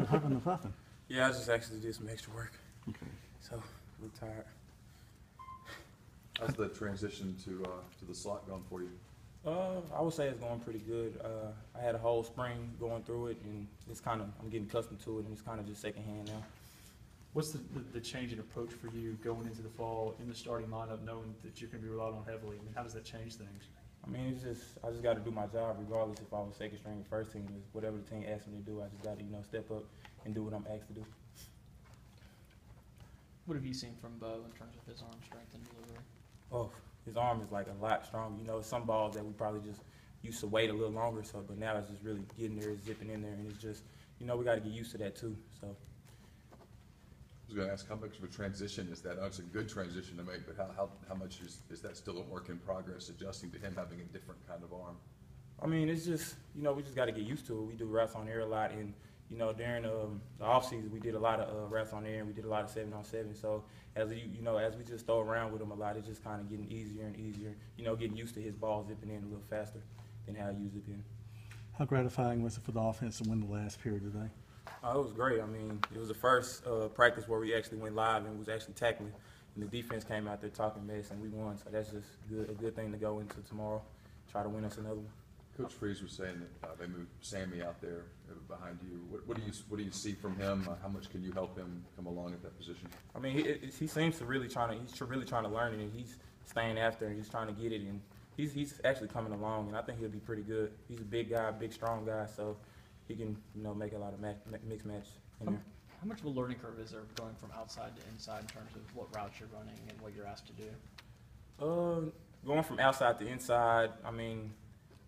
huffing and puffing? Yeah, I just actually did some extra work, Okay. so I'm tired. How's the transition to the slot going for you? I would say it's going pretty good. I had a whole spring going through it, and it's kind of, I'm getting accustomed to it, and it's kind of just secondhand now. What's the change in approach for you going into the fall in the starting lineup, knowing that you're going to be relied on heavily? I mean, how does that change things? I mean, I just got to do my job regardless if I was second string or first team. Whatever the team asks me to do, I just got to, step up and do what I'm asked to do. What have you seen from Bo in terms of his arm strength and delivery? Oh, his arm is like a lot stronger. Some balls that we probably just used to wait a little longer, but now it's just really getting there, zipping in there, and it's just, we got to get used to that too. So. I was going to ask, how much of a transition is that? It's a good transition to make, but how much is that still a work in progress, adjusting to him having a different kind of arm? I mean, it's just, we just got to get used to it. We do routes on air a lot, and, during the off season, we did a lot of routes on air, and we did a lot of 7-on-7. So as we just throw around with him a lot, it's just kind of getting easier and easier, getting used to his ball zipping in a little faster than how it usually been. How gratifying was it for the offense to win the last period today? It was great. I mean, it was the first practice where we actually went live and was actually tackling, and the defense came out there talking mess, and we won. So that's just a good thing to go into tomorrow, try to win us another one. Coach Freeze was saying that they moved Sammy out there behind you. What do you see from him? How much can you help him come along at that position? I mean, he seems to really trying to learn it, and he's staying after, and he's trying to get it, and he's actually coming along, and I think he'll be pretty good. He's a big guy, big strong guy, so he can make a lot of mixed match in there. How much of a learning curve is there going from outside to inside in terms of what routes you're running and what you're asked to do? Going from outside to inside, I mean,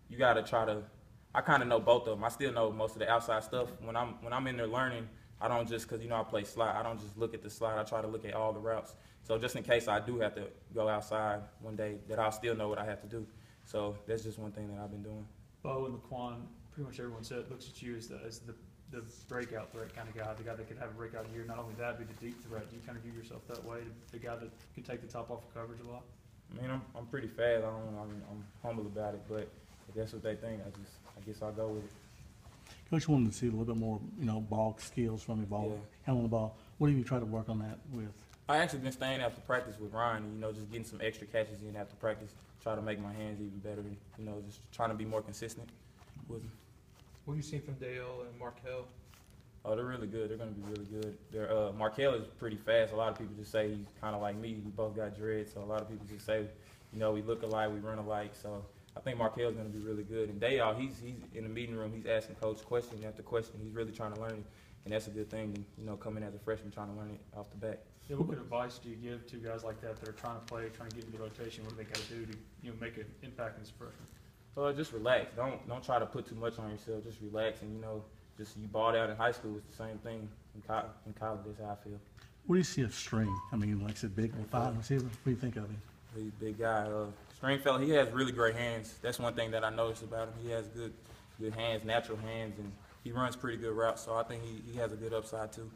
you got to try to. I kind of know both of them. I still know most of the outside stuff. When I'm in there learning, I don't just, because I play slot, I don't just look at the slot. I try to look at all the routes. So just in case I do have to go outside one day, that I'll still know what I have to do. So that's just one thing that I've been doing. Bo and Laquan, pretty much everyone looks at you as the breakout threat kind of guy, the guy that could have a breakout year. Not only that, but the deep threat. Do you kind of view yourself that way, the guy that can take the top off of coverage a lot? I mean, I'm pretty fast. I'm humble about it, but if that's what they think, I guess I'll go with it. Coach wanted to see a little bit more, ball skills from your handling the ball. What have you tried to work on that with? I actually been staying after practice with Ryan, and, just getting some extra catches in after practice, try to make my hands even better, and, just trying to be more consistent with them. What have you seen from Dale and Markel? Oh, they're really good. They're going to be really good. Markel is pretty fast. A lot of people just say he's kind of like me. We both got dreads, so a lot of people just say, we look alike, we run alike. So I think Markel's going to be really good. And Dale, he's in the meeting room. He's asking coach question after question. He's really trying to learn it, and that's a good thing. Coming as a freshman, trying to learn it off the bat. Yeah, what good advice do you give to guys like that that are trying to play, trying to get into the rotation? What do they got to do to make an impact as a freshman? Just relax. Don't try to put too much on yourself. Just relax, and just you balled out in high school. It's the same thing in college. That's how I feel. What do you see of String? I mean, like I said, big 5 receiver. What do you think of him? He's a big guy. Stringfellow, he has really great hands. That's one thing that I noticed about him. He has good hands, natural hands, and he runs pretty good routes. So I think he has a good upside too.